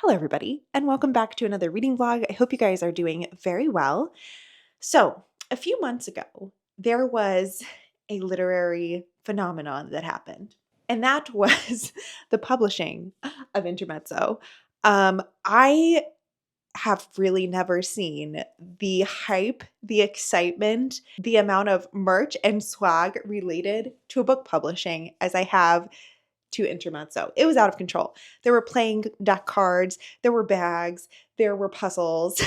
Hello, everybody, and welcome back to another reading vlog. I hope you guys are doing very well. So, a few months ago, there was a literary phenomenon that happened, and that was the publishing of Intermezzo. I have really never seen the hype, the excitement, the amount of merch and swag related to a book publishing as I have to Intermezzo. It was out of control. There were playing deck cards, there were bags, there were puzzles,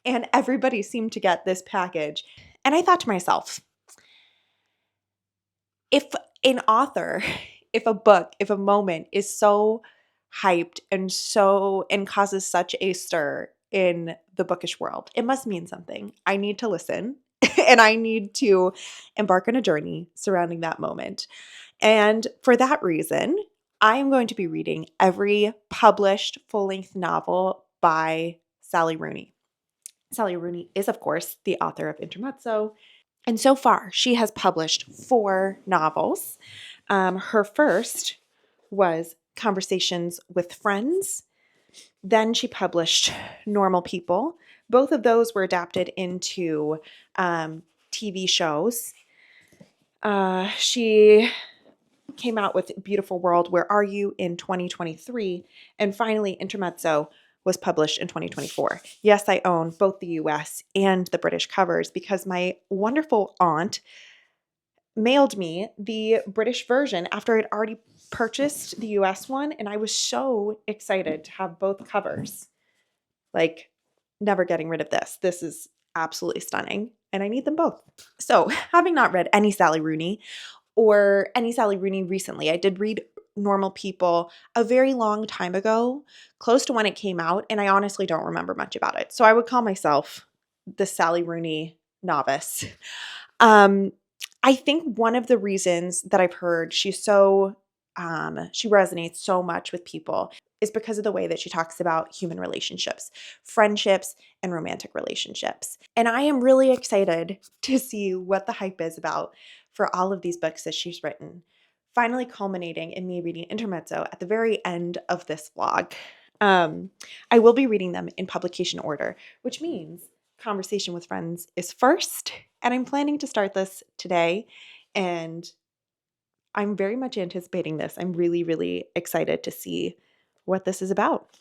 and everybody seemed to get this package. And I thought to myself, if an author, if a book, if a moment is so hyped and causes such a stir in the bookish world, it must mean something. I need to listen and I need to embark on a journey surrounding that moment. And for that reason, I am going to be reading every published full-length novel by Sally Rooney. Sally Rooney is, of course, the author of Intermezzo. And so far, she has published 4 novels. Her first was Conversations with Friends. Then she published Normal People. Both of those were adapted into TV shows. She came out with Beautiful World, Where Are You in 2023. And finally, Intermezzo was published in 2024. Yes, I own both the US and the British covers because my wonderful aunt mailed me the British version after I'd already purchased the US one, and I was so excited to have both covers. Like, never getting rid of this. This is absolutely stunning, and I need them both. So, having not read any Sally Rooney recently, I did read Normal People a very long time ago, close to when it came out, and I honestly don't remember much about it. So I would call myself the Sally Rooney novice. I think one of the reasons that I've heard she resonates so much with people is because of the way that she talks about human relationships, friendships, and romantic relationships. And I am really excited to see what the hype is about for all of these books that she's written, finally culminating in me reading Intermezzo at the very end of this vlog. I will be reading them in publication order, which means Conversation with Friends is first, and I'm planning to start this today, and I'm very much anticipating this. I'm really, really excited to see what this is about.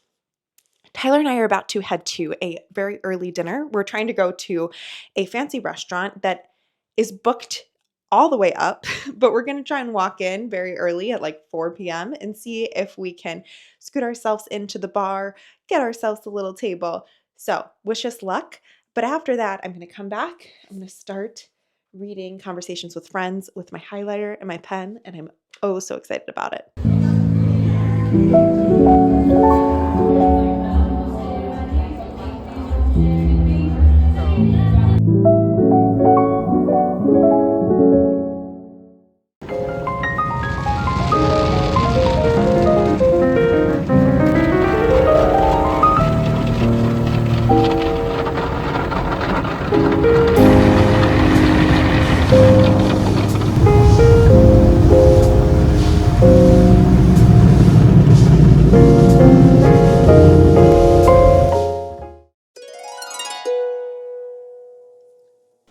Tyler and I are about to head to a very early dinner. We're trying to go to a fancy restaurant that is booked all the way up, but we're going to try and walk in very early at like 4 p.m. and see if we can scoot ourselves into the bar, get ourselves a little table. So wish us luck. But after that, I'm going to come back. I'm going to start reading Conversations with Friends with my highlighter and my pen, and I'm oh so excited about it.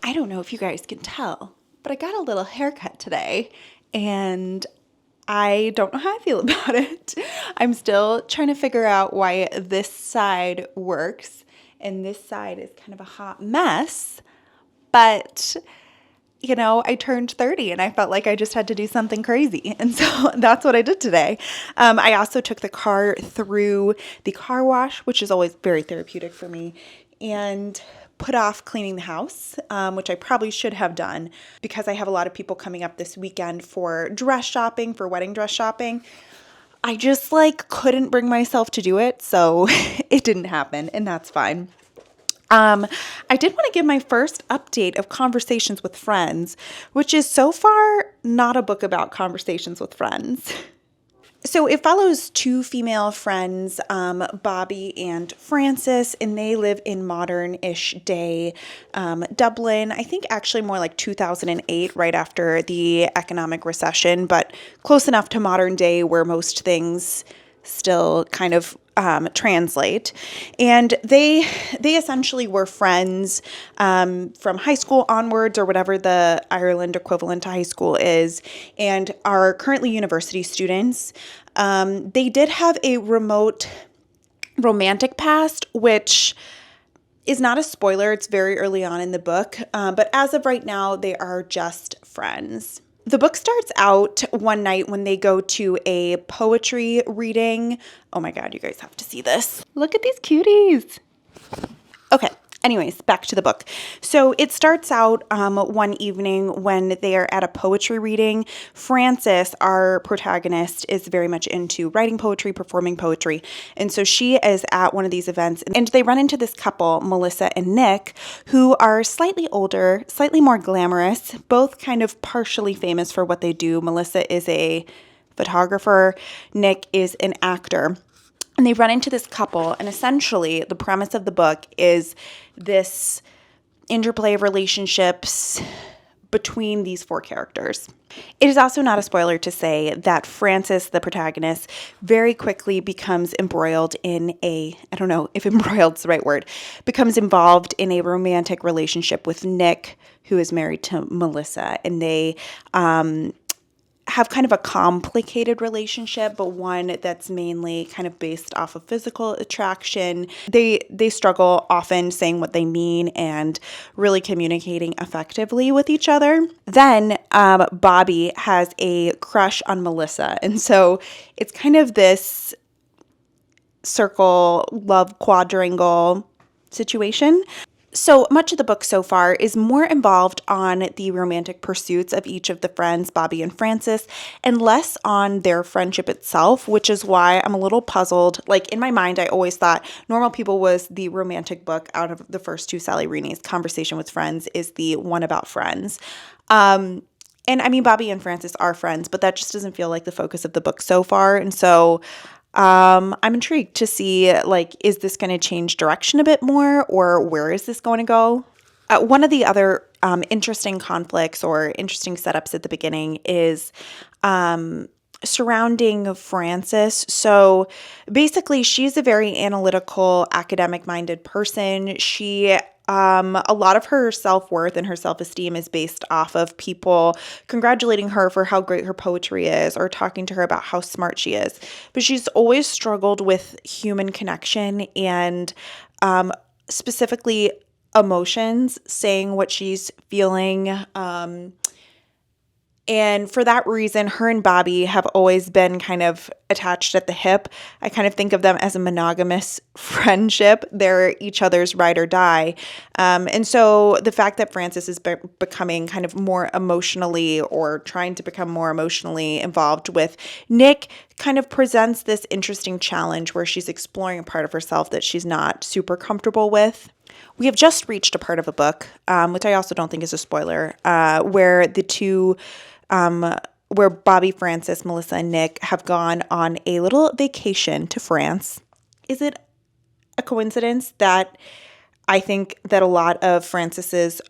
I don't know if you guys can tell, but I got a little haircut today, and I don't know how I feel about it. I'm still trying to figure out why this side works, and this side is kind of a hot mess, but I turned 30 and I felt like I just had to do something crazy. And so that's what I did today. I also took the car through the car wash, which is always very therapeutic for me, and put off cleaning the house, which I probably should have done because I have a lot of people coming up this weekend for wedding dress shopping. I just couldn't bring myself to do it. So it didn't happen, and that's fine. I did want to give my first update of Conversations with Friends, which is so far not a book about conversations with friends. So it follows 2 female friends, Bobby and Frances, and they live in modern-ish day Dublin. I think actually more like 2008, right after the economic recession, but close enough to modern day where most things still kind of translate. And they essentially were friends from high school onwards, or whatever the Ireland equivalent to high school is, and are currently university students. They did have a remote romantic past, which is not a spoiler. It's very early on in the book. But as of right now, they are just friends. The book starts out one night when they go to a poetry reading. Oh my God, you guys have to see this. Look at these cuties. Okay. Anyways, back to the book. So it starts out one evening when they are at a poetry reading. Frances, our protagonist, is very much into writing poetry, performing poetry. And so she is at one of these events, and they run into this couple, Melissa and Nick, who are slightly older, slightly more glamorous, both kind of partially famous for what they do. Melissa is a photographer. Nick is an actor. And they run into this couple, and essentially the premise of the book is this interplay of relationships between these four characters. It is also not a spoiler to say that Frances, the protagonist, very quickly becomes embroiled in I don't know if embroiled is the right word, becomes involved in a romantic relationship with Nick, who is married to Melissa, and they have kind of a complicated relationship, but one that's mainly kind of based off of physical attraction. They struggle often saying what they mean and really communicating effectively with each other. Then Bobby has a crush on Melissa, and so it's kind of this circle love quadrangle situation. So much of the book so far is more involved on the romantic pursuits of each of the friends, Bobby and Frances, and less on their friendship itself, which is why I'm a little puzzled. Like, in my mind, I always thought Normal People was the romantic book out of the first two Sally Rooney's. Conversation with Friends is the one about friends. And I mean, Bobby and Frances are friends, but that just doesn't feel like the focus of the book so far. And so I'm intrigued to see, like, is this going to change direction a bit more, or where is this going to go? One of the other interesting conflicts or interesting setups at the beginning is surrounding Frances. So basically, she's a very analytical, academic-minded person. She a lot of her self-worth and her self-esteem is based off of people congratulating her for how great her poetry is or talking to her about how smart she is. But she's always struggled with human connection and specifically emotions, saying what she's feeling. And for that reason, her and Bobby have always been kind of attached at the hip. I kind of think of them as a monogamous friendship. They're each other's ride or die. And so the fact that Frances is becoming kind of more emotionally, or trying to become more emotionally involved with Nick, kind of presents this interesting challenge where she's exploring a part of herself that she's not super comfortable with. We have just reached a part of a book, which I also don't think is a spoiler, where the two where Bobby, Frances, Melissa, and Nick have gone on a little vacation to France. Is it a coincidence that I think that a lot of Frances's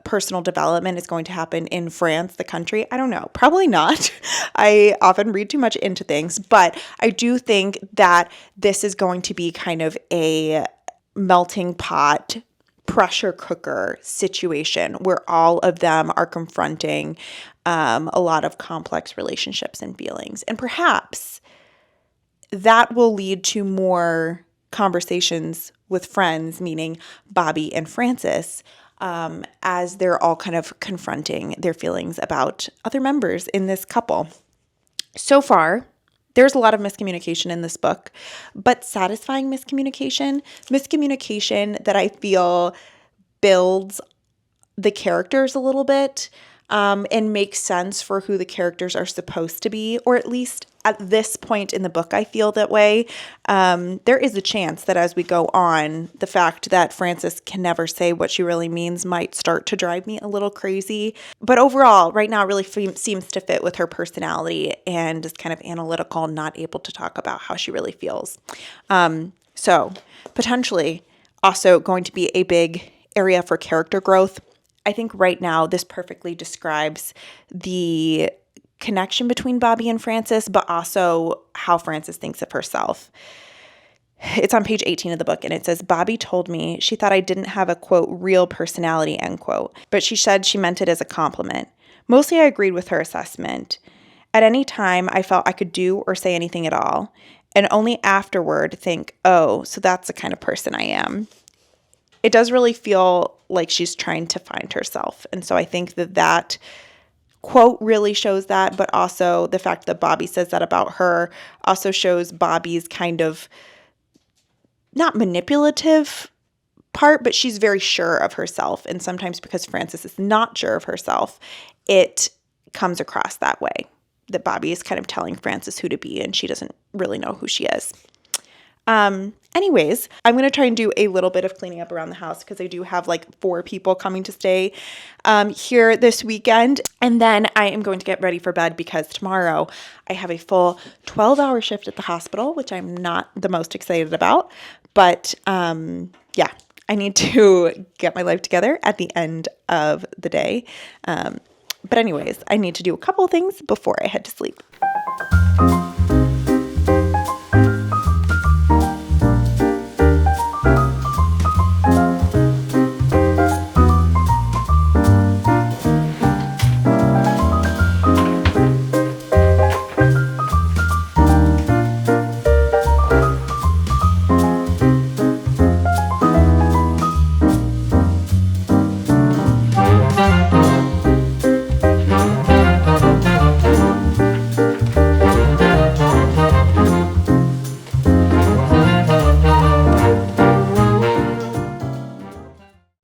personal development is going to happen in France, the country? I don't know. Probably not. I often read too much into things, but I do think that this is going to be kind of a melting pot, pressure cooker situation where all of them are confronting a lot of complex relationships and feelings. And perhaps that will lead to more conversations with friends, meaning Bobby and Frances, as they're all kind of confronting their feelings about other members in this couple. So far, there's a lot of miscommunication in this book, but satisfying miscommunication that I feel builds the characters a little bit, and makes sense for who the characters are supposed to be, or at least at this point in the book, I feel that way. There is a chance that as we go on, the fact that Frances can never say what she really means might start to drive me a little crazy. But overall, right now, it really seems to fit with her personality and is kind of analytical, not able to talk about how she really feels. So potentially also going to be a big area for character growth. I think right now this perfectly describes the connection between Bobby and Frances, but also how Frances thinks of herself. It's on page 18 of the book, and it says, Bobby told me she thought I didn't have a, quote, real personality, end quote, but she said she meant it as a compliment. Mostly I agreed with her assessment. At any time, I felt I could do or say anything at all, and only afterward think, oh, so that's the kind of person I am. It does really feel like she's trying to find herself, and so I think that quote really shows that, but also the fact that Bobby says that about her also shows Bobby's kind of not manipulative part, but she's very sure of herself. And sometimes because Frances is not sure of herself, it comes across that way, that Bobby is kind of telling Frances who to be and she doesn't really know who she is. Anyways, I'm going to try and do a little bit of cleaning up around the house because I do have like 4 people coming to stay here this weekend. And then I am going to get ready for bed because tomorrow I have a full 12-hour shift at the hospital, which I'm not the most excited about. But yeah, I need to get my life together at the end of the day. But anyways, I need to do a couple of things before I head to sleep.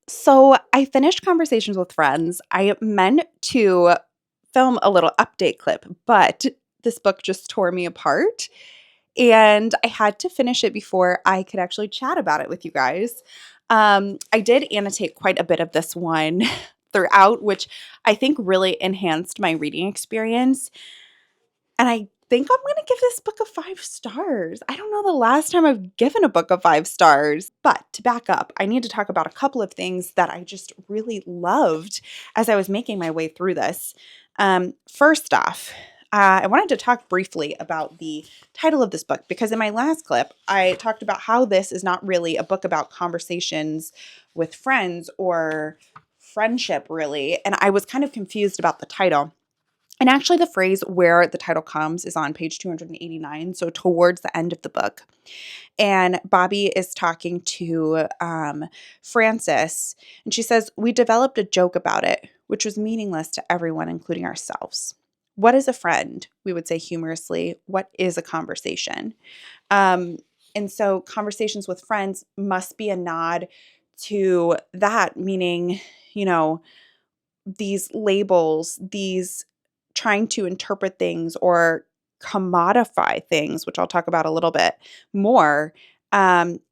So I finished Conversations with Friends. I meant to film a little update clip, but this book just tore me apart. And I had to finish it before I could actually chat about it with you guys. I did annotate quite a bit of this one throughout, which I think really enhanced my reading experience. And I think I'm going to give this book a 5 stars. I don't know the last time I've given a book a 5 stars. But to back up, I need to talk about a couple of things that I just really loved as I was making my way through this. First off, I wanted to talk briefly about the title of this book because in my last clip, I talked about how this is not really a book about conversations with friends or friendship, really. And I was kind of confused about the title. And actually, the phrase where the title comes is on page 289, so towards the end of the book. And Bobby is talking to Frances, and she says, we developed a joke about it, which was meaningless to everyone, including ourselves. What is a friend? We would say humorously. What is a conversation? And so conversations with friends must be a nod to that, meaning, these labels, these trying to interpret things or commodify things, which I'll talk about a little bit more,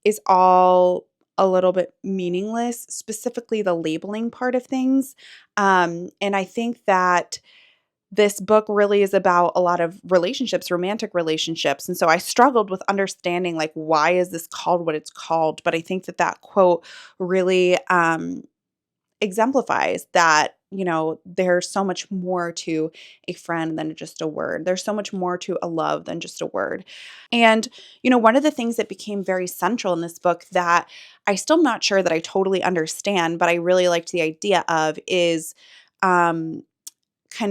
is all a little bit meaningless, specifically the labeling part of things. And I think that this book really is about a lot of relationships, romantic relationships. And so I struggled with understanding, like, why is this called what it's called? But I think that quote really exemplifies that, there's so much more to a friend than just a word. There's so much more to a love than just a word. And, one of the things that became very central in this book that I still not sure that I totally understand, but I really liked the idea of is kind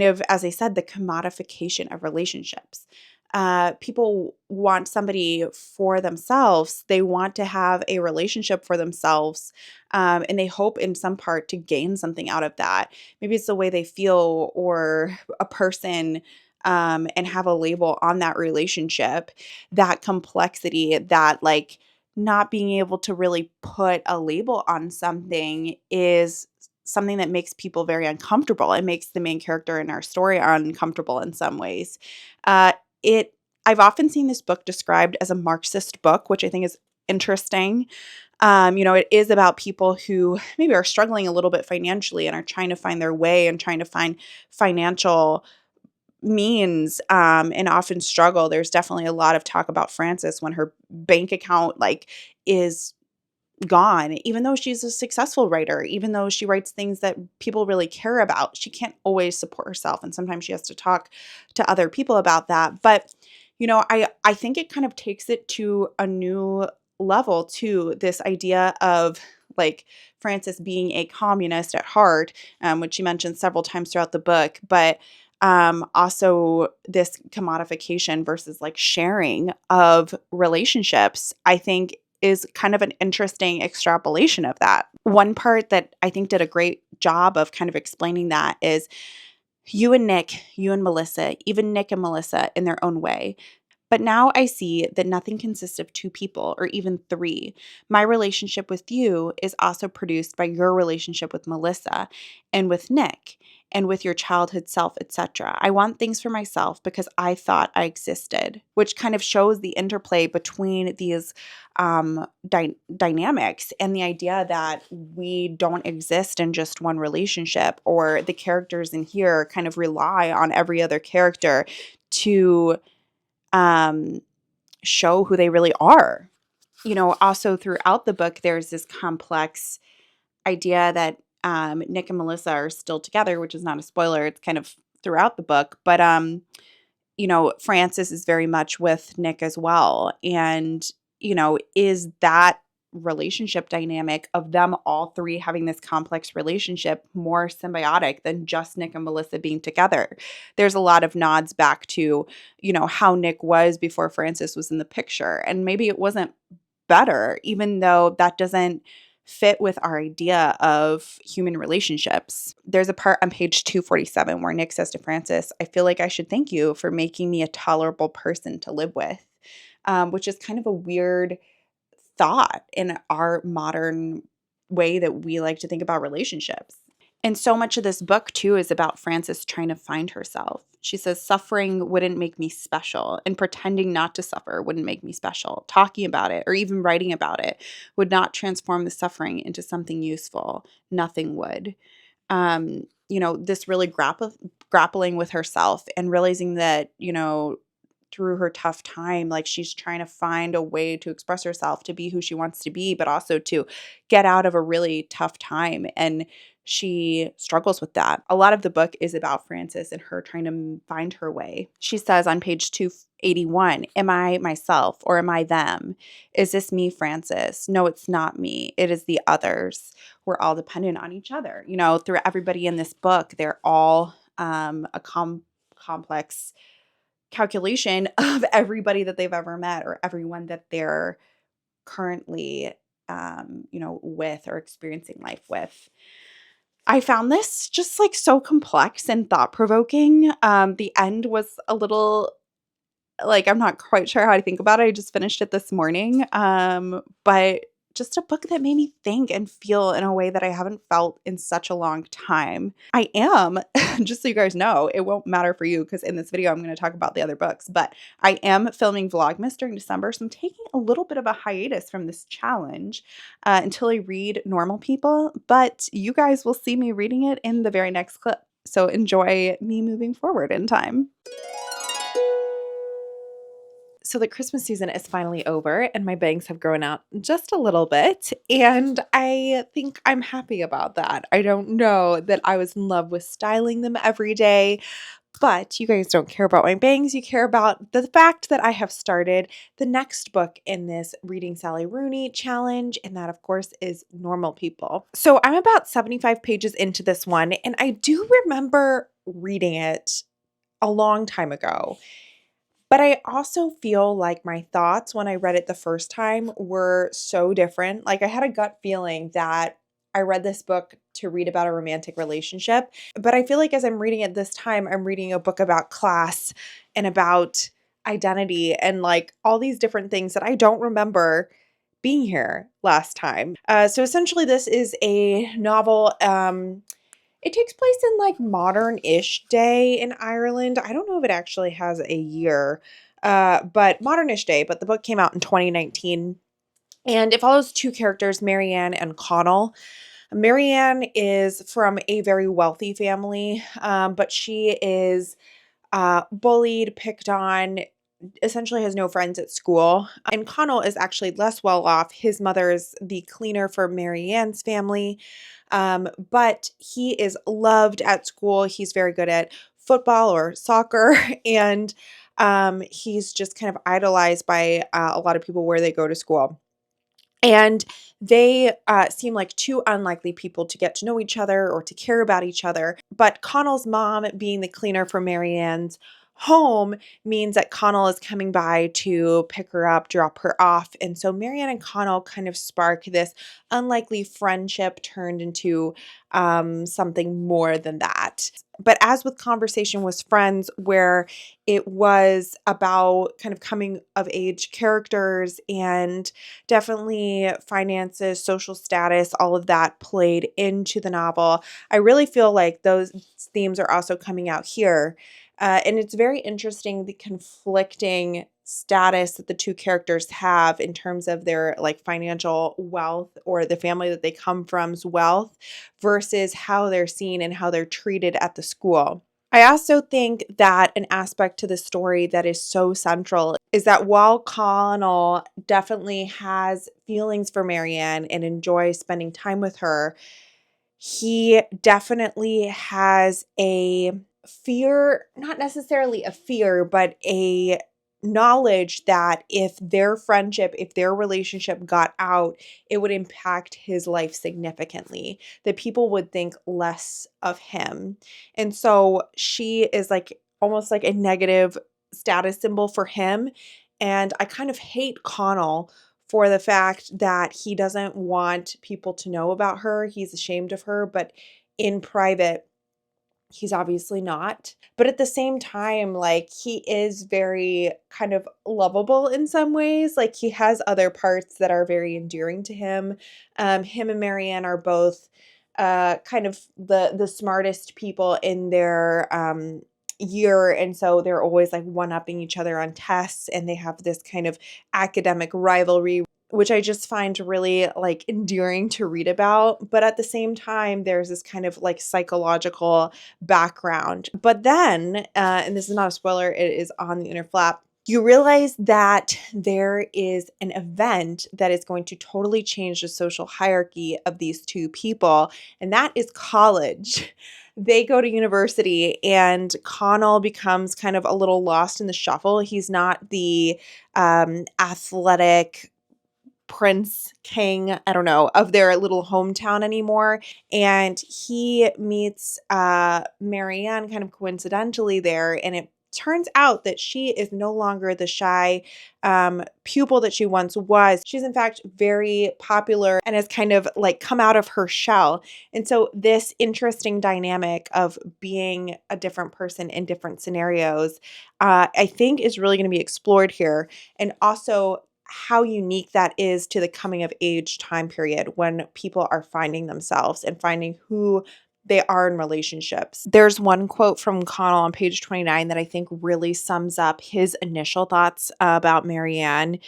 of, as I said, the commodification of relationships. People want somebody for themselves. They want to have a relationship for themselves, and they hope in some part to gain something out of that. Maybe it's the way they feel or a person, and have a label on that relationship. That complexity, that like not being able to really put a label on something is something that makes people very uncomfortable. It makes the main character in our story uncomfortable in some ways. I've often seen this book described as a Marxist book, which I think is interesting. It is about people who maybe are struggling a little bit financially and are trying to find their way and trying to find financial means, and often struggle. There's definitely a lot of talk about Frances when her bank account is gone, even though she's a successful writer, even though she writes things that people really care about. She can't always support herself, and sometimes she has to talk to other people about that. But I think it kind of takes it to a new level too, this idea of like Frances being a communist at heart, which she mentions several times throughout the book, but also this commodification versus like sharing of relationships, I think is kind of an interesting extrapolation of that. One part that I think did a great job of kind of explaining that is you and Nick, you and Melissa, even Nick and Melissa in their own way. But now I see that nothing consists of two people or even three. My relationship with you is also produced by your relationship with Melissa and with Nick and with your childhood self, etc. I want things for myself because I thought I existed, which kind of shows the interplay between these dynamics and the idea that we don't exist in just one relationship, or the characters in here kind of rely on every other character to show who they really are. Also throughout the book, there's this complex idea that Nick and Melissa are still together, which is not a spoiler. It's kind of throughout the book. But, Frances is very much with Nick as well. And, is that relationship dynamic of them all three having this complex relationship more symbiotic than just Nick and Melissa being together? There's a lot of nods back to, how Nick was before Frances was in the picture. And maybe it wasn't better, even though that doesn't fit with our idea of human relationships. There's a part on page 247 where Nick says to Frances, I feel like I should thank you for making me a tolerable person to live with, which is kind of a weird thought in our modern way that we like to think about relationships. And so much of this book, too, is about Frances trying to find herself. She says, suffering wouldn't make me special, and pretending not to suffer wouldn't make me special. Talking about it or even writing about it would not transform the suffering into something useful. Nothing would. This really grappling with herself and realizing that, through her tough time, like she's trying to find a way to express herself, to be who she wants to be, but also to get out of a really tough time. And she struggles with that. A lot of the book is about Frances and her trying to find her way. She says on page 281, am I myself or am I them? Is this me, Frances? No, it's not me. It is the others. We're all dependent on each other. Through everybody in this book, they're all a complex calculation of everybody that they've ever met or everyone that they're currently, with or experiencing life with. I found this just like so complex and thought provoking. The end was a little like, I'm not quite sure how to think about it. I just finished it this morning. But just a book that made me think and feel in a way that I haven't felt in such a long time. I am, just so you guys know, it won't matter for you because in this video, I'm going to talk about the other books, but I am filming Vlogmas during December. So I'm taking a little bit of a hiatus from this challenge until I read Normal People, but you guys will see me reading it in the very next clip. So enjoy me moving forward in time. So the Christmas season is finally over and my bangs have grown out just a little bit, and I think I'm happy about that. I don't know that I was in love with styling them every day, but you guys don't care about my bangs. You care about the fact that I have started the next book in this Reading Sally Rooney challenge, and that, of course, is Normal People. So I'm about 75 pages into this one, and I do remember reading it a long time ago. But I also feel like my thoughts when I read it the first time were so different. Like I had a gut feeling that I read this book to read about a romantic relationship. But I feel like as I'm reading it this time, I'm reading a book about class and about identity and like all these different things that I don't remember being here last time. So essentially, this is a novel. It takes place in like modern-ish day in Ireland. I don't know if it actually has a year, but modern-ish day. But the book came out in 2019, and it follows two characters, Marianne and Connell. Marianne is from a very wealthy family, but she is bullied, picked on, essentially has no friends at school. And Connell is actually less well off. His mother is the cleaner for Marianne's family. But he is loved at school. He's very good at football or soccer. And he's just kind of idolized by a lot of people where they go to school. And they seem like two unlikely people to get to know each other or to care about each other. But Connell's mom, being the cleaner for Marianne's home, means that Connell is coming by to pick her up, drop her off. And so Marianne and Connell kind of spark this unlikely friendship turned into something more than that. But as with Conversation with Friends, where it was about kind of coming of age characters and definitely finances, social status, all of that played into the novel, I really feel like those themes are also coming out here. And it's very interesting the conflicting status that the two characters have in terms of their like financial wealth or the family that they come from's wealth versus how they're seen and how they're treated at the school. I also think that an aspect to the story that is so central is that while Connell definitely has feelings for Marianne and enjoys spending time with her, he definitely has a fear, not necessarily a fear, but a knowledge that if their friendship, if their relationship got out, it would impact his life significantly, that people would think less of him. And so she is like almost like a negative status symbol for him. And I kind of hate Connell for the fact that he doesn't want people to know about her. He's ashamed of her, but in private, he's obviously not. But at the same time, like he is very kind of lovable in some ways. Like he has other parts that are very endearing to him. Him and Marianne are both kind of the smartest people in their year, and so they're always like one-upping each other on tests, and they have this kind of academic rivalry, which I just find really like endearing to read about. But at the same time, there's this kind of like psychological background. But then, and this is not a spoiler, it is on the inner flap, you realize that there is an event that is going to totally change the social hierarchy of these two people, and that is college. They go to university, and Connell becomes kind of a little lost in the shuffle. He's not the athletic prince, king, I don't know, of their little hometown anymore. And he meets Marianne kind of coincidentally there, and it turns out that she is no longer the shy pupil that she once was. She's in fact very popular and has kind of like come out of her shell. And so this interesting dynamic of being a different person in different scenarios, I think is really going to be explored here. And also how unique that is to the coming of age time period when people are finding themselves and finding who they are in relationships. There's one quote from Connell on page 29 that I think really sums up his initial thoughts about Marianne.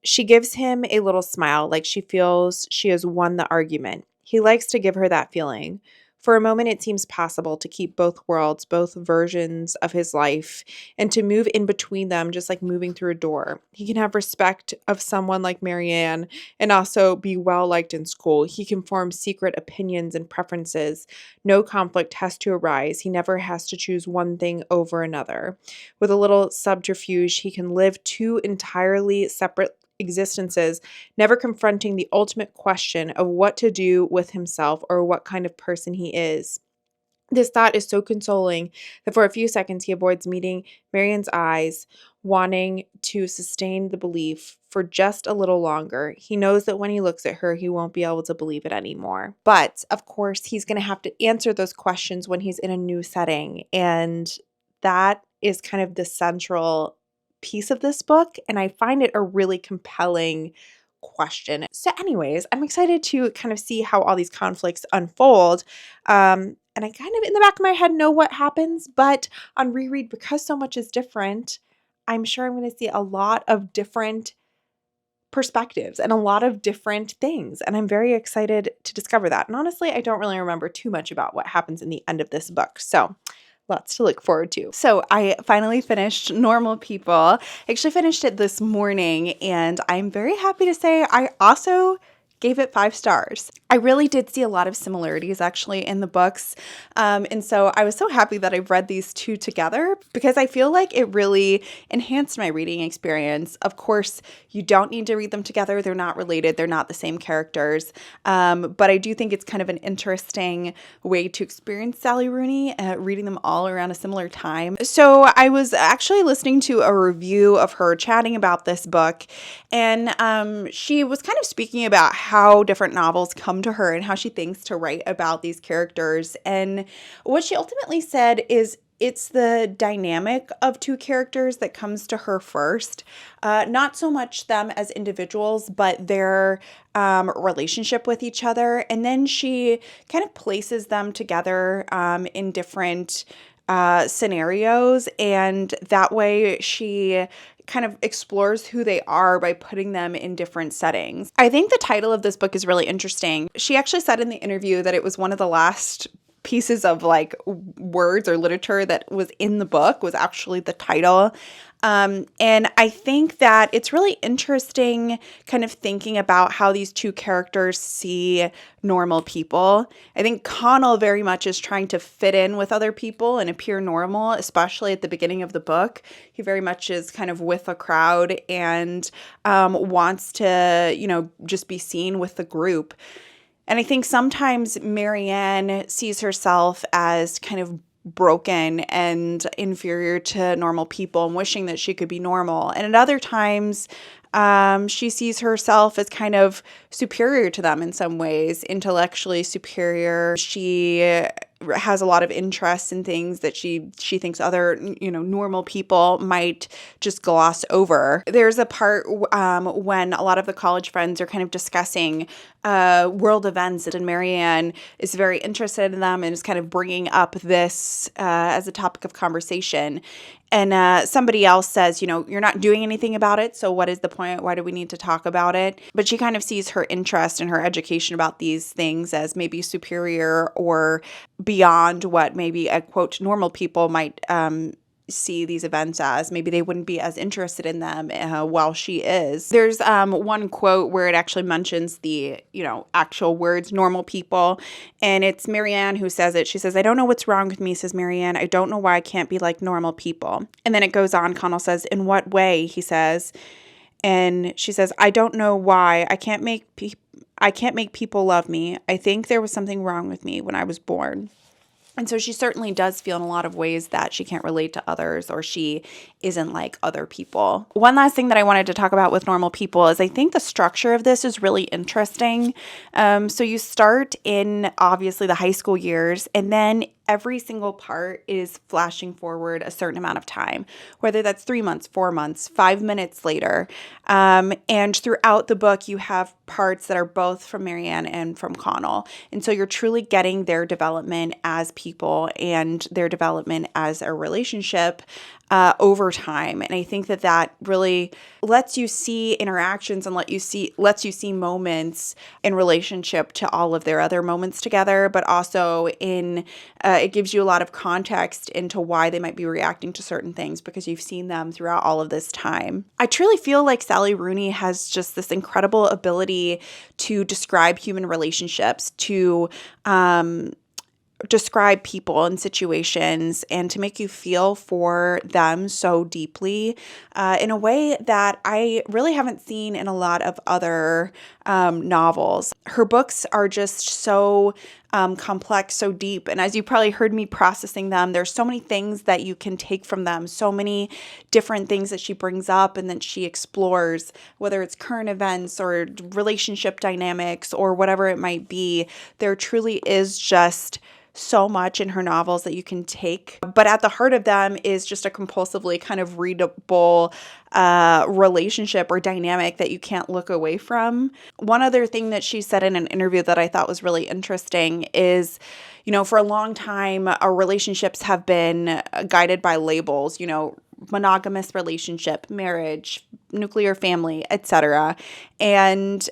She gives him a little smile, like she feels she has won the argument. He likes to give her that feeling. For a moment, it seems possible to keep both worlds, both versions of his life, and to move in between them just like moving through a door. He can have respect of someone like Marianne and also be well liked in school. He can form secret opinions and preferences. No conflict has to arise. He never has to choose one thing over another. With a little subterfuge, he can live two entirely separate existences, never confronting the ultimate question of what to do with himself or what kind of person he is. This thought is so consoling that for a few seconds he avoids meeting Marianne's eyes, wanting to sustain the belief for just a little longer. He knows that when he looks at her, he won't be able to believe it anymore. But of course, he's going to have to answer those questions when he's in a new setting. And that is kind of the central piece of this book. And I find it a really compelling question. So, anyways, I'm excited to kind of see how all these conflicts unfold. And I kind of in the back of my head know what happens, but on reread, because so much is different, I'm sure I'm going to see a lot of different perspectives and a lot of different things. And I'm very excited to discover that. And honestly, I don't really remember too much about what happens in the end of this book. So lots to look forward to. So I finally finished Normal People. I actually finished it this morning, and I'm very happy to say I also gave it 5 stars. I really did see a lot of similarities actually in the books. And so I was so happy that I've read these two together because I feel like it really enhanced my reading experience. Of course, you don't need to read them together. They're not related. They're not the same characters. But I do think it's kind of an interesting way to experience Sally Rooney, reading them all around a similar time. So I was actually listening to a review of her chatting about this book, and she was kind of speaking about how different novels come to her and how she thinks to write about these characters. And what she ultimately said is it's the dynamic of two characters that comes to her first. Not so much them as individuals, but their relationship with each other. And then she kind of places them together in different scenarios. And that way she kind of explores who they are by putting them in different settings. I think the title of this book is really interesting. She actually said in the interview that it was one of the last pieces of like words or literature that was in the book was actually the title. And I think that it's really interesting kind of thinking about how these two characters see normal people. I think Connell very much is trying to fit in with other people and appear normal, especially at the beginning of the book. He very much is kind of with a crowd and wants to, just be seen with the group. And I think sometimes Marianne sees herself as kind of broken and inferior to normal people and wishing that she could be normal. And at other times, she sees herself as kind of superior to them in some ways, intellectually superior. She has a lot of interests in things that she thinks other, normal people might just gloss over. There's a part when a lot of the college friends are kind of discussing world events, and Marianne is very interested in them and is kind of bringing up this as a topic of conversation. And somebody else says, you're not doing anything about it, so what is the point? Why do we need to talk about it? But she kind of sees her interest and her education about these things as maybe superior or beyond what maybe a quote normal people might see these events as. Maybe they wouldn't be as interested in them while she is. There's one quote where it actually mentions the, actual words normal people, and it's Marianne who says it. She says, "I don't know what's wrong with me," says Marianne. "I don't know why I can't be like normal people." And then it goes on. Connell says, "In what way?" he says. And she says, "I don't know why. I can't make people love me. I think there was something wrong with me when I was born." And so she certainly does feel in a lot of ways that she can't relate to others or she isn't like other people. One last thing that I wanted to talk about with Normal People is I think the structure of this is really interesting. So you start in obviously the high school years, and then every single part is flashing forward a certain amount of time, whether that's 3 months, 4 months, 5 minutes later. And throughout the book, you have parts that are both from Marianne and from Connell. And so you're truly getting their development as people and their development as a relationship over time. And I think that really lets you see interactions and lets you see moments in relationship to all of their other moments together, but also it gives you a lot of context into why they might be reacting to certain things because you've seen them throughout all of this time. I truly feel like Sally Rooney has just this incredible ability to describe human relationships, to describe people and situations, and to make you feel for them so deeply in a way that I really haven't seen in a lot of other novels. Her books are just so complex, so deep. And as you probably heard me processing them, there's so many things that you can take from them, so many different things that she brings up and that she explores, whether it's current events or relationship dynamics or whatever it might be. There truly is just so much in her novels that you can take, but at the heart of them is just a compulsively kind of readable relationship or dynamic that you can't look away from. One other thing that she said in an interview that I thought was really interesting is, for a long time, our relationships have been guided by labels, monogamous relationship, marriage, nuclear family, etc. And,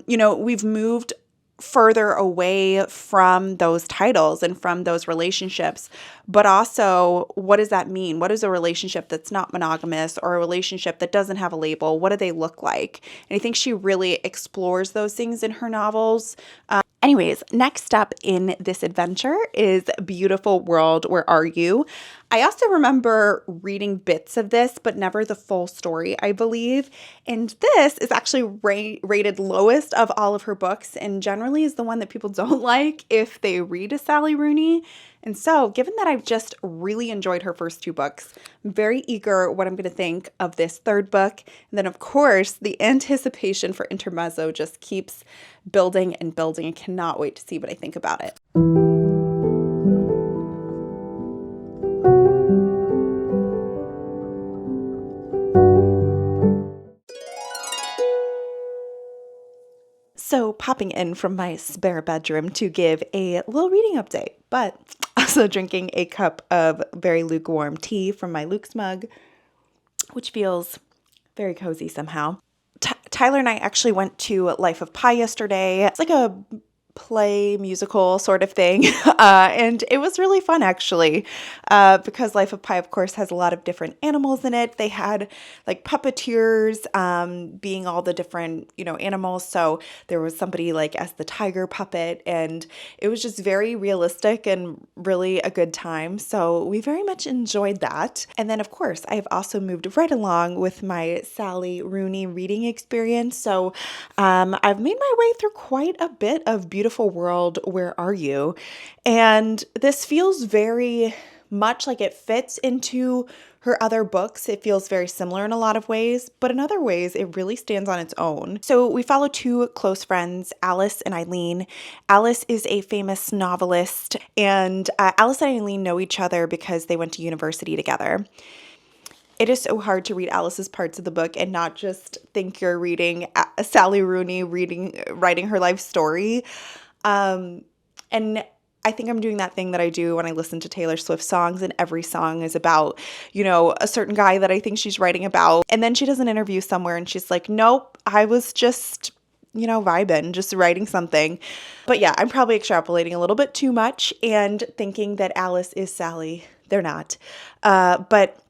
we've moved further away from those titles and from those relationships. But also, what does that mean? What is a relationship that's not monogamous, or a relationship that doesn't have a label? What do they look like? And I think she really explores those things in her novels. Anyways, next up in this adventure is Beautiful World, Where Are You? I also remember reading bits of this, but never the full story, I believe. And this is actually rated lowest of all of her books, and generally is the one that people don't like if they read a Sally Rooney. And so, given that I've just really enjoyed her first two books, I'm very eager what I'm going to think of this third book. And then, of course, the anticipation for Intermezzo just keeps building and building. I cannot wait to see what I think about it. So, popping in from my spare bedroom to give a little reading update, but also drinking a cup of very lukewarm tea from my Luke's mug, which feels very cozy somehow. Tyler and I actually went to Life of Pi yesterday. It's like a play musical sort of thing, and it was really fun actually, because Life of Pi, of course, has a lot of different animals in it. They had like puppeteers, being all the different animals. So there was somebody like as the tiger puppet, and it was just very realistic and really a good time. So we very much enjoyed that. And then of course I have also moved right along with my Sally Rooney reading experience. So I've made my way through quite a bit of Beautiful World, Where Are You? And this feels very much like it fits into her other books. It feels very similar in a lot of ways, but in other ways, it really stands on its own. So we follow two close friends, Alice and Eileen. Alice is a famous novelist, and Alice and Eileen know each other because they went to university together. It is so hard to read Alice's parts of the book and not just think you're reading Sally Rooney writing her life story. And I think I'm doing that thing that I do when I listen to Taylor Swift songs, and every song is about, a certain guy that I think she's writing about. And then she does an interview somewhere and she's like, nope, I was just vibing, just writing something. But yeah, I'm probably extrapolating a little bit too much and thinking that Alice is Sally. They're not. But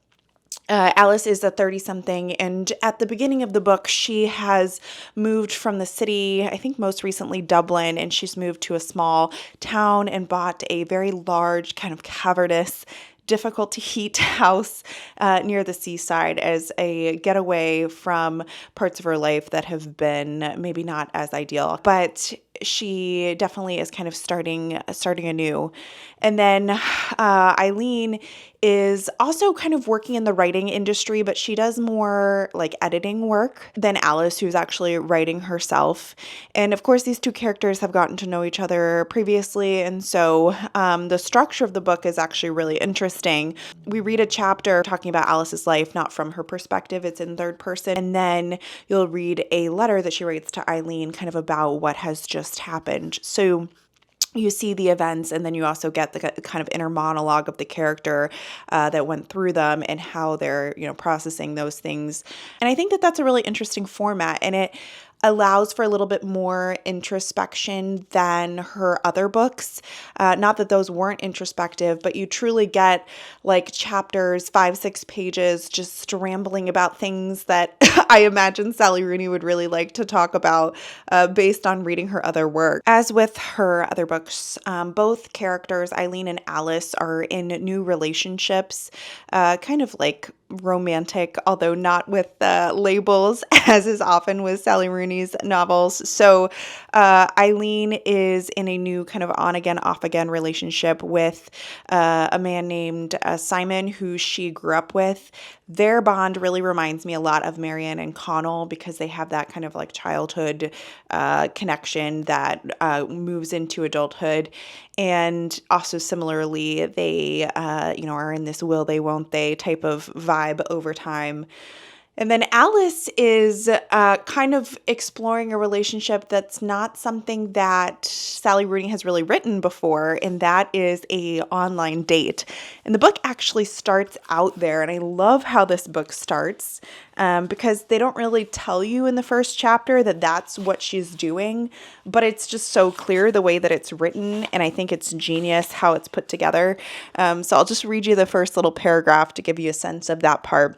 Alice is a 30-something, and at the beginning of the book, she has moved from the city, I think most recently Dublin, and she's moved to a small town and bought a very large, kind of cavernous, difficult to heat house near the seaside as a getaway from parts of her life that have been maybe not as ideal. But she definitely is kind of starting anew. And then Eileen is also kind of working in the writing industry, but she does more like editing work than Alice, who's actually writing herself. And of course, these two characters have gotten to know each other previously. And so the structure of the book is actually really interesting. We read a chapter talking about Alice's life, not from her perspective, it's in third person. And then you'll read a letter that she writes to Eileen kind of about what has just happened. So you see the events, and then you also get the kind of inner monologue of the character that went through them and how they're, processing those things. And I think that that's a really interesting format, and it allows for a little bit more introspection than her other books. Not that those weren't introspective, but you truly get like chapters, 5-6 pages, just rambling about things that I imagine Sally Rooney would really like to talk about based on reading her other work. As with her other books, both characters, Eileen and Alice, are in new relationships, kind of like romantic, although not with labels, as is often with Sally Rooney's novels. So Eileen is in a new kind of on-again, off-again relationship with a man named Simon, who she grew up with. Their bond really reminds me a lot of Marianne and Connell because they have that kind of like childhood connection that moves into adulthood. And also similarly, they, are in this will they, won't they type of vibe over time. And then Alice is kind of exploring a relationship that's not something that Sally Rooney has really written before, and that is a online date. And the book actually starts out there, and I love how this book starts because they don't really tell you in the first chapter that that's what she's doing, but it's just so clear the way that it's written, and I think it's genius how it's put together. So I'll just read you the first little paragraph to give you a sense of that part.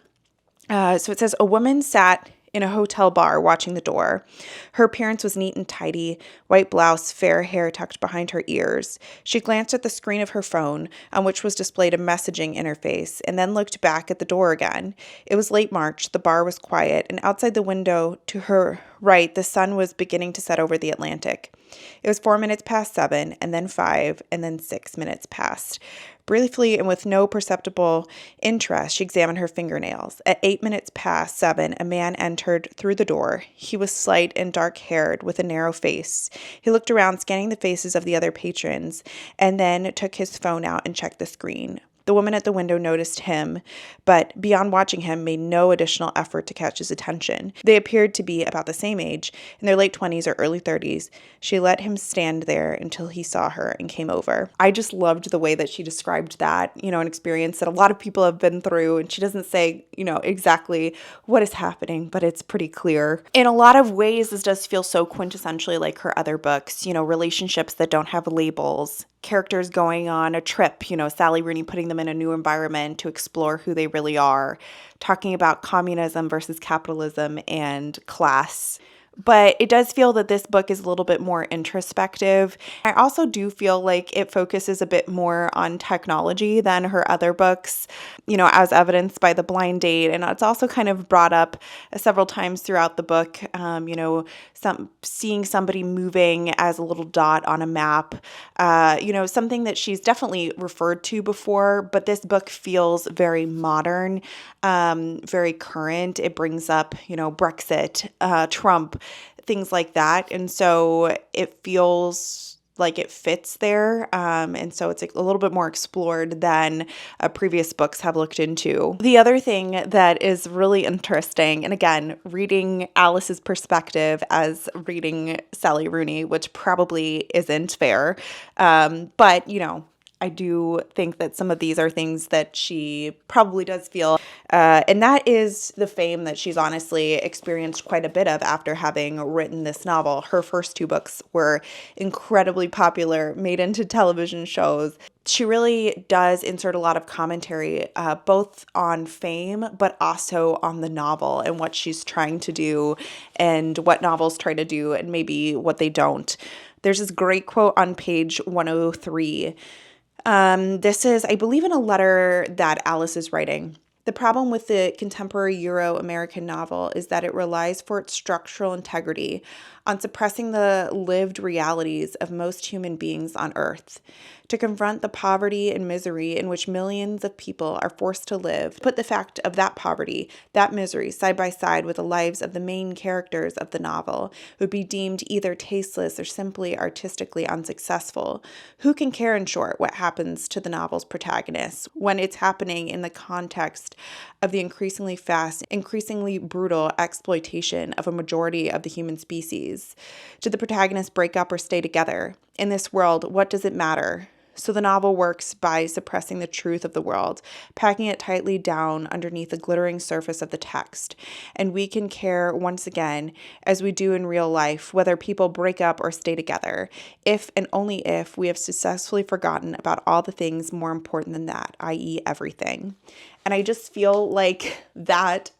So it says, a woman sat in a hotel bar watching the door. Her appearance was neat and tidy, white blouse, fair hair tucked behind her ears. She glanced at the screen of her phone, on which was displayed a messaging interface, and then looked back at the door again. It was late March, the bar was quiet, and outside the window to her right, the sun was beginning to set over the Atlantic. It was 4 minutes past 7, and then 5, and then 6 minutes past. Briefly and with no perceptible interest, she examined her fingernails. At 8 minutes past 7, a man entered through the door. He was slight and dark-haired, with a narrow face. He looked around, scanning the faces of the other patrons, and then took his phone out and checked the screen. The woman at the window noticed him, but beyond watching him, made no additional effort to catch his attention. They appeared to be about the same age, in their late 20s or early 30s. She let him stand there until he saw her and came over. I just loved the way that she described that, an experience that a lot of people have been through, and she doesn't say, exactly what is happening, but it's pretty clear. In a lot of ways, this does feel so quintessentially like her other books, relationships that don't have labels, characters going on a trip, Sally Rooney putting them in a new environment to explore who they really are, talking about communism versus capitalism and class. But it does feel that this book is a little bit more introspective. I also do feel like it focuses a bit more on technology than her other books, as evidenced by The Blind Date. And it's also kind of brought up several times throughout the book, seeing somebody moving as a little dot on a map, something that she's definitely referred to before, but this book feels very modern, very current. It brings up, Brexit, Trump, things like that. And so it feels like it fits there. And so it's a little bit more explored than previous books have looked into. The other thing that is really interesting, and again, reading Alice's perspective as reading Sally Rooney, which probably isn't fair, but, I do think that some of these are things that she probably does feel. And that is the fame that she's honestly experienced quite a bit of after having written this novel. Her first 2 books were incredibly popular, made into television shows. She really does insert a lot of commentary, both on fame, but also on the novel and what she's trying to do and what novels try to do and maybe what they don't. There's this great quote on page 103. This is, I believe, in a letter that Alice is writing. The problem with the contemporary Euro-American novel is that it relies for its structural integrity on suppressing the lived realities of most human beings on Earth. To confront the poverty and misery in which millions of people are forced to live, put the fact of that poverty, that misery, side by side with the lives of the main characters of the novel, would be deemed either tasteless or simply artistically unsuccessful. Who can care, in short, what happens to the novel's protagonists when it's happening in the context of the increasingly fast, increasingly brutal exploitation of a majority of the human species? Do the protagonists break up or stay together? In this world, what does it matter? So the novel works by suppressing the truth of the world, packing it tightly down underneath the glittering surface of the text. And we can care once again, as we do in real life, whether people break up or stay together, if and only if we have successfully forgotten about all the things more important than that, i.e. everything. And I just feel like that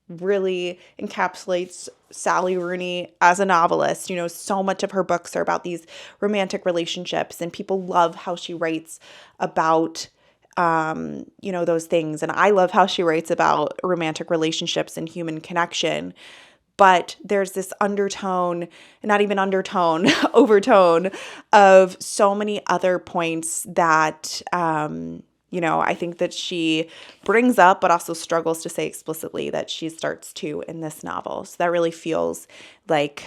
really encapsulates Sally Rooney as a novelist. So much of her books are about these romantic relationships, and people love how she writes about, those things. And I love how she writes about romantic relationships and human connection. But there's this undertone, not even undertone, overtone of so many other points that, I think that she brings up, but also struggles to say explicitly that she starts to in this novel. So that really feels like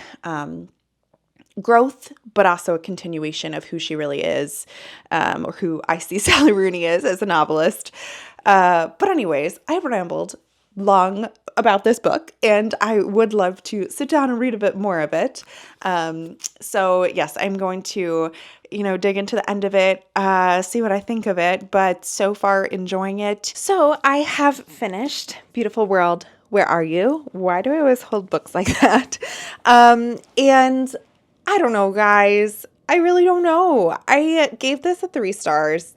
growth, but also a continuation of who she really is, or who I see Sally Rooney is as a novelist. But anyways, I've rambled long about this book, and I would love to sit down and read a bit more of it. So yes, I'm going to, dig into the end of it, see what I think of it, but so far enjoying it. So I have finished Beautiful World, Where Are You? Why do I always hold books like that? And I don't know, guys. I really don't know. I gave this a 3 stars.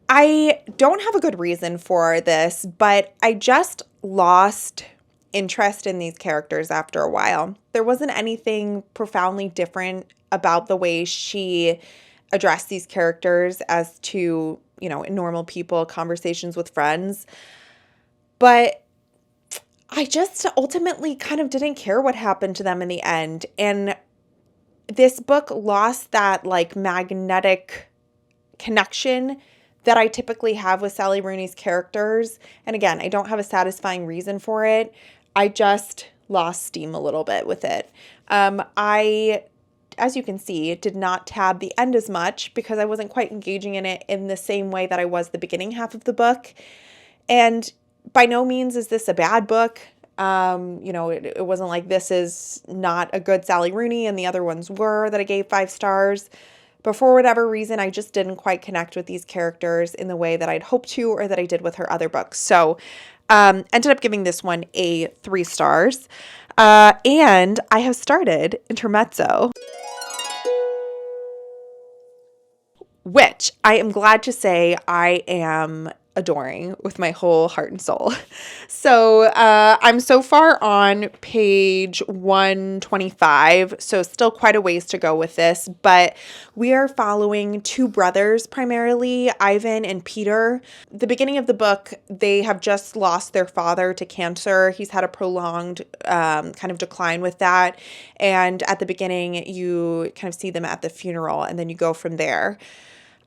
I don't have a good reason for this, but I just lost interest in these characters after a while. There wasn't anything profoundly different about the way she addressed these characters as to, normal people, conversations with friends. But I just ultimately kind of didn't care what happened to them in the end. And this book lost that magnetic connection that I typically have with Sally Rooney's characters. And again, I don't have a satisfying reason for it. I just lost steam a little bit with it. I, as you can see, did not tab the end as much because I wasn't quite engaging in it in the same way that I was the beginning half of the book. And by no means is this a bad book. It wasn't like this is not a good Sally Rooney and the other ones were that I gave 5 stars. But for whatever reason, I just didn't quite connect with these characters in the way that I'd hoped to or that I did with her other books. So ended up giving this one a 3 stars. And I have started Intermezzo, which I am glad to say I am adoring with my whole heart and soul. So I'm so far on page 125, so still quite a ways to go with this, but we are following 2 brothers primarily, Ivan and Peter. The beginning of the book, they have just lost their father to cancer. He's had a prolonged kind of decline with that, and at the beginning you kind of see them at the funeral, and then you go from there.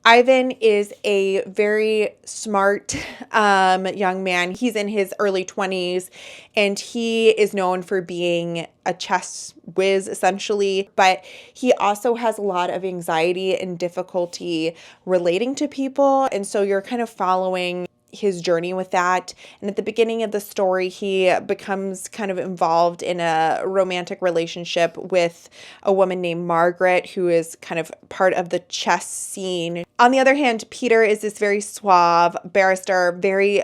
Ivan is a very smart young man. He's in his early 20s, and he is known for being a chess whiz, essentially. But he also has a lot of anxiety and difficulty relating to people. And so you're kind of following his journey with that. And at the beginning of the story, he becomes kind of involved in a romantic relationship with a woman named Margaret, who is kind of part of the chess scene. On the other hand, Peter is this very suave barrister, very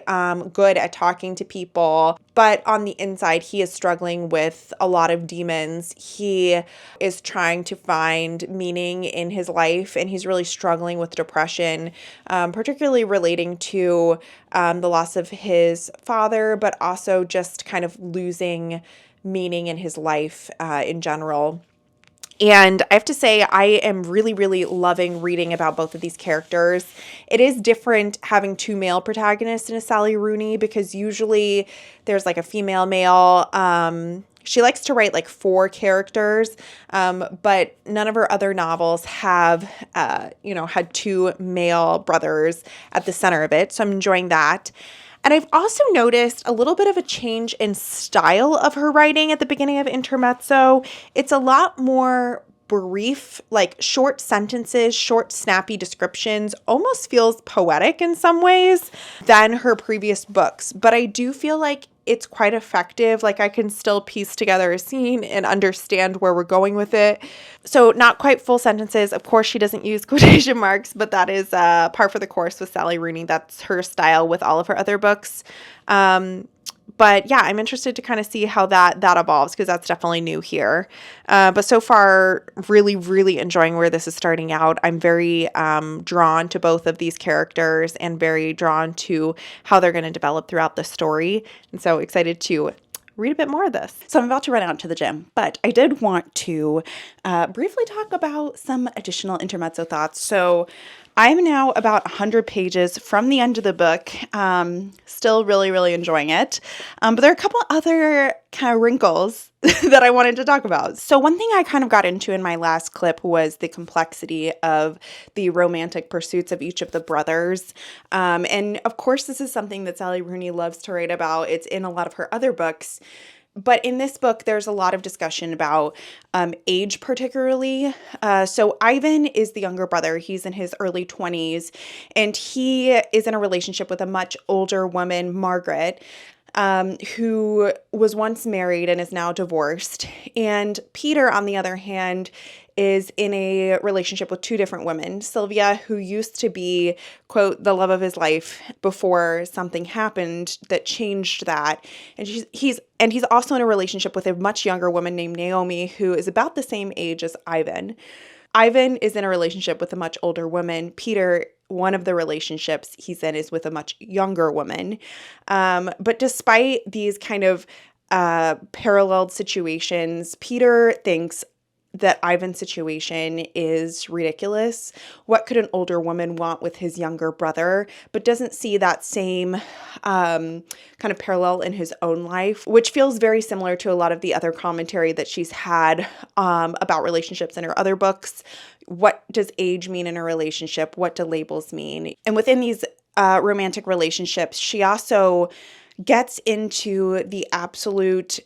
good at talking to people. But on the inside, he is struggling with a lot of demons. He is trying to find meaning in his life, and he's really struggling with depression, particularly relating to the loss of his father, but also just kind of losing meaning in his life in general. And I have to say, I am really, really loving reading about both of these characters. It is different having 2 male protagonists in a Sally Rooney because usually there's a female male. She likes to write 4 characters, but none of her other novels have, had 2 male brothers at the center of it. So I'm enjoying that. And I've also noticed a little bit of a change in style of her writing at the beginning of Intermezzo. It's a lot more brief, short sentences, short, snappy descriptions, almost feels poetic in some ways than her previous books. But I do feel like it's quite effective. I can still piece together a scene and understand where we're going with it. So not quite full sentences. Of course, she doesn't use quotation marks, but that is par for the course with Sally Rooney. That's her style with all of her other books. But yeah, I'm interested to kind of see how that evolves because that's definitely new here. But so far, really, really enjoying where this is starting out. I'm very drawn to both of these characters and very drawn to how they're going to develop throughout the story. And so excited to read a bit more of this. So I'm about to run out to the gym, but I did want to briefly talk about some additional intermezzo thoughts. So I'm now about 100 pages from the end of the book, still really, really enjoying it. But there are a couple other kind of wrinkles that I wanted to talk about. So one thing I kind of got into in my last clip was the complexity of the romantic pursuits of each of the brothers. And of course, this is something that Sally Rooney loves to write about. It's in a lot of her other books. But in this book, there's a lot of discussion about age particularly. So Ivan is the younger brother. He's in his early 20s, and he is in a relationship with a much older woman, Margaret. who was once married and is now divorced. And Peter, on the other hand, is in a relationship with two different women. Sylvia, who used to be, quote, the love of his life before something happened that changed that. And he's also in a relationship with a much younger woman named Naomi, who is about the same age as Ivan. Ivan is in a relationship with a much older woman. Peter, one of the relationships he's in is with a much younger woman. But despite these kind of paralleled situations, Peter thinks that Ivan's situation is ridiculous. What could an older woman want with his younger brother? But doesn't see that same kind of parallel in his own life, which feels very similar to a lot of the other commentary that she's had about relationships in her other books. What does age mean in a relationship? What do labels mean? And within these romantic relationships, she also gets into the absolute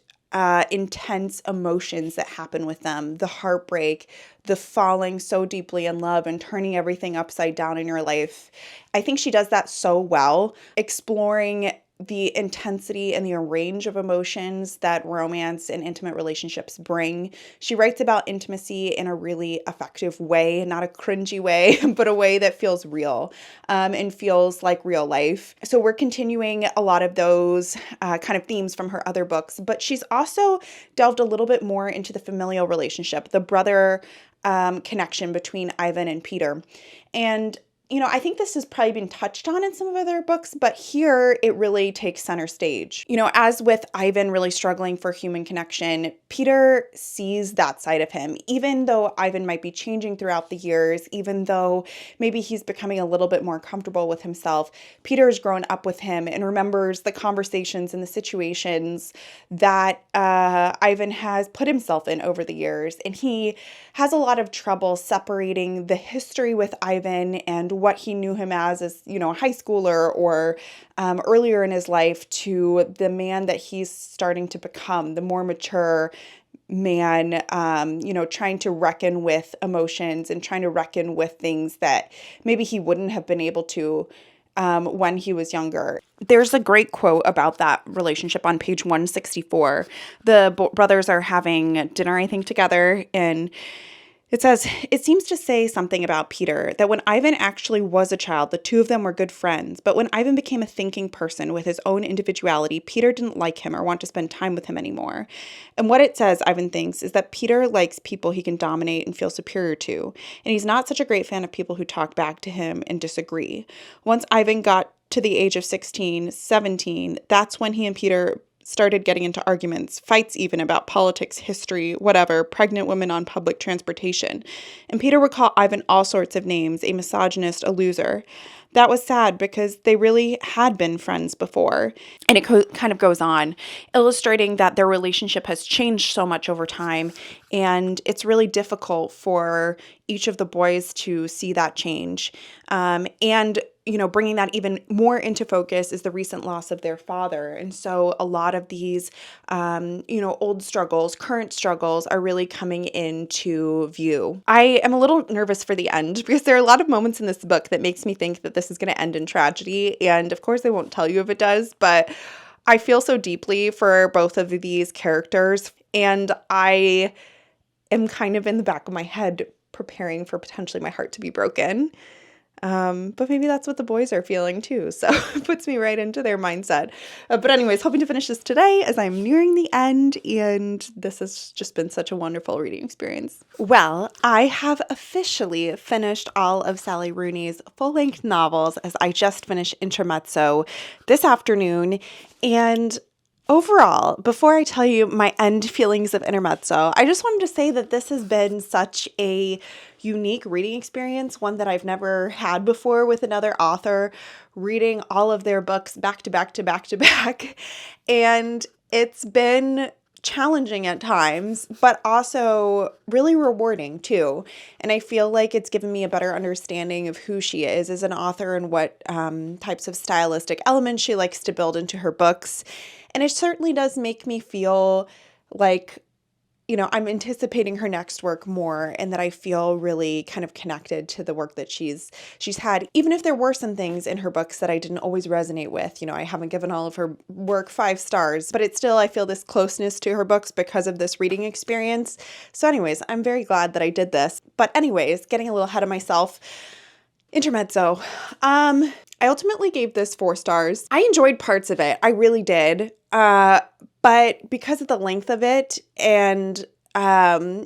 intense emotions that happen with them, the heartbreak, the falling so deeply in love and turning everything upside down in your life. I think she does that so well, exploring the intensity and the range of emotions that romance and intimate relationships bring. She writes about intimacy in a really effective way, not a cringy way, but a way that feels real and feels like real life. So we're continuing a lot of those kind of themes from her other books, but she's also delved a little bit more into the familial relationship, the brother connection between Ivan and Peter. And I think this has probably been touched on in some of other books, but here it really takes center stage. As with Ivan really struggling for human connection, Peter sees that side of him, even though Ivan might be changing throughout the years, even though maybe he's becoming a little bit more comfortable with himself. Peter has grown up with him and remembers the conversations and the situations that Ivan has put himself in over the years. And he has a lot of trouble separating the history with Ivan and what he knew him as a high schooler or earlier in his life to the man that he's starting to become, the more mature man, trying to reckon with emotions and trying to reckon with things that maybe he wouldn't have been able to when he was younger. There's a great quote about that relationship on page 164. The brothers are having dinner, I think, together, and it says, "It seems to say something about Peter that when Ivan actually was a child, the two of them were good friends. But when Ivan became a thinking person with his own individuality, Peter didn't like him or want to spend time with him anymore." And what it says, Ivan thinks, is that Peter likes people he can dominate and feel superior to. And he's not such a great fan of people who talk back to him and disagree. Once Ivan got to the age of 16, 17, that's when he and Peter started getting into arguments, fights even about politics, history, whatever, pregnant women on public transportation. And Peter would call Ivan all sorts of names, a misogynist, a loser. That was sad because they really had been friends before. And it kind of goes on, illustrating that their relationship has changed so much over time. And it's really difficult for each of the boys to see that change. And bringing that even more into focus is the recent loss of their father. And so a lot of these, old struggles, current struggles are really coming into view. I am a little nervous for the end because there are a lot of moments in this book that makes me think that this is going to end in tragedy. And of course, I won't tell you if it does, but I feel so deeply for both of these characters. And I am kind of in the back of my head preparing for potentially my heart to be broken. But maybe that's what the boys are feeling too. So it puts me right into their mindset. But anyways, hoping to finish this today as I'm nearing the end. And this has just been such a wonderful reading experience. Well, I have officially finished all of Sally Rooney's full-length novels as I just finished Intermezzo this afternoon. And overall, before I tell you my end feelings of Intermezzo, I just wanted to say that this has been such a unique reading experience, one that I've never had before with another author, reading all of their books back to back to back to back. And it's been challenging at times, but also really rewarding too. And I feel like it's given me a better understanding of who she is as an author and what types of stylistic elements she likes to build into her books. And it certainly does make me feel like I'm anticipating her next work more, and that I feel really kind of connected to the work that she's had, even if there were some things in her books that I didn't always resonate with. I haven't given all of her work 5 stars, but it's still, I feel this closeness to her books because of this reading experience. So anyways, I'm very glad that I did this. But anyways, getting a little ahead of myself. Intermezzo. I ultimately gave this 4 stars. I enjoyed parts of it. I really did. But because of the length of it, and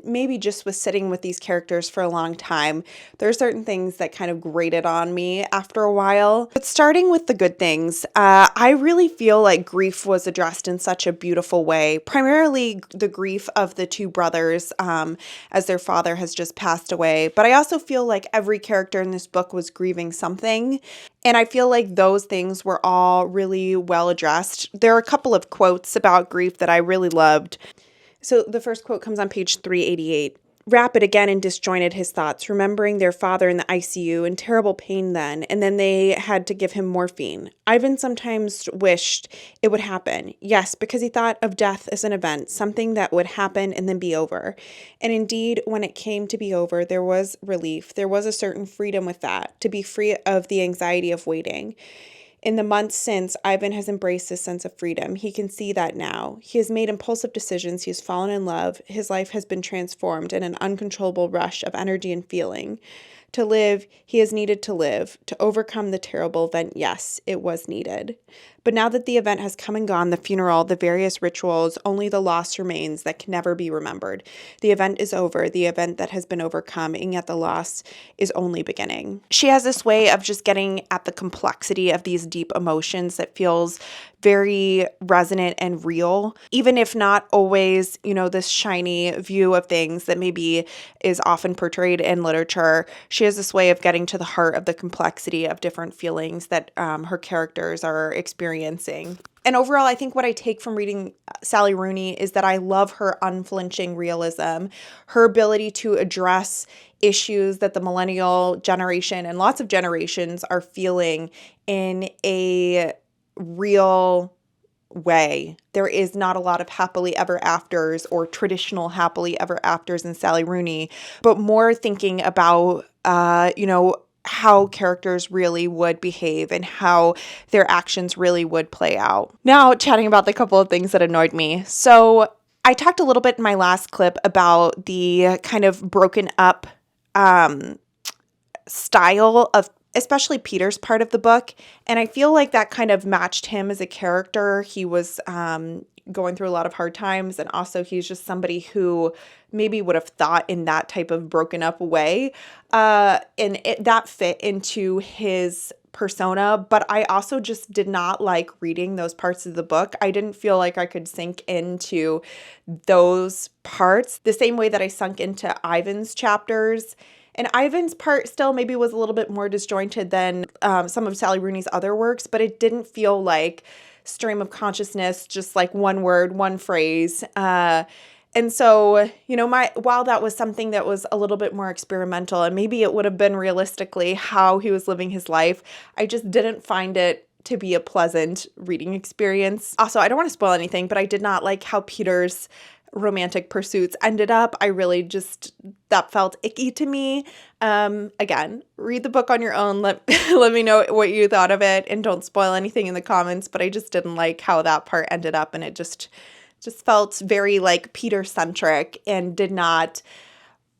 maybe just with sitting with these characters for a long time, there are certain things that kind of grated on me after a while. But starting with the good things, I really feel like grief was addressed in such a beautiful way. Primarily the grief of the 2 brothers as their father has just passed away. But I also feel like every character in this book was grieving something. And I feel like those things were all really well addressed. There are a couple of quotes about grief that I really loved. So the first quote comes on page 388. Rapid again and disjointed his thoughts, remembering their father in the ICU in terrible pain then, and then they had to give him morphine. Ivan sometimes wished it would happen. Yes, because he thought of death as an event, something that would happen and then be over. And indeed, when it came to be over, there was relief. There was a certain freedom with that, to be free of the anxiety of waiting. In the months since, Ivan has embraced this sense of freedom. He can see that now. He has made impulsive decisions. He has fallen in love. His life has been transformed in an uncontrollable rush of energy and feeling. To live, he has needed to live. To overcome the terrible event, yes, it was needed. But now that the event has come and gone, the funeral, the various rituals, only the loss remains that can never be remembered. The event is over, the event that has been overcome, and yet the loss is only beginning. She has this way of just getting at the complexity of these deep emotions that feels very resonant and real, even if not always, this shiny view of things that maybe is often portrayed in literature. She has this way of getting to the heart of the complexity of different feelings that her characters are experiencing. And overall, I think what I take from reading Sally Rooney is that I love her unflinching realism, her ability to address issues that the millennial generation and lots of generations are feeling in a real way. There is not a lot of happily ever afters or traditional happily ever afters in Sally Rooney, but more thinking about, how characters really would behave and how their actions really would play out. Now, chatting about the couple of things that annoyed me. So I talked a little bit in my last clip about the kind of broken up style of especially Peter's part of the book. And I feel like that kind of matched him as a character. He was going through a lot of hard times. And also he's just somebody who maybe would have thought in that type of broken up way. That fit into his persona. But I also just did not like reading those parts of the book. I didn't feel like I could sink into those parts the same way that I sunk into Ivan's chapters. And Ivan's part still maybe was a little bit more disjointed than some of Sally Rooney's other works, but it didn't feel like stream of consciousness, just like one word, one phrase. And so, while that was something that was a little bit more experimental, and maybe it would have been realistically how he was living his life, I just didn't find it to be a pleasant reading experience. Also, I don't want to spoil anything, but I did not like how Peter's romantic pursuits ended up. I really that felt icky to me. Again, read the book on your own. Let me know what you thought of it, and don't spoil anything in the comments, but I just didn't like how that part ended up, and it just felt very like Peter-centric and did not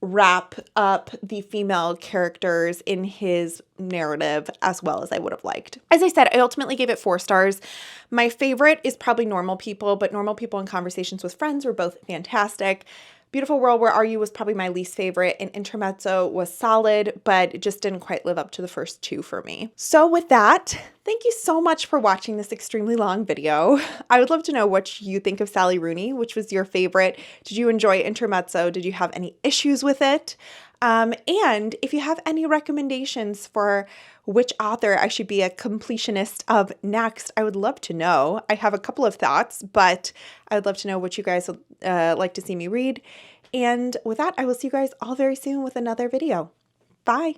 wrap up the female characters in his narrative as well as I would have liked. As I said, I ultimately gave it 4 stars. My favorite is probably Normal People, but Normal People and Conversations with Friends were both fantastic. Beautiful World, Where Are You was probably my least favorite, and Intermezzo was solid, but it just didn't quite live up to the first 2 for me. So with that, thank you so much for watching this extremely long video. I would love to know what you think of Sally Rooney. Which was your favorite? Did you enjoy Intermezzo? Did you have any issues with it? And if you have any recommendations for which author I should be a completionist of next, I would love to know. I have a couple of thoughts, but I would love to know what you guys would like to see me read. And with that, I will see you guys all very soon with another video. Bye.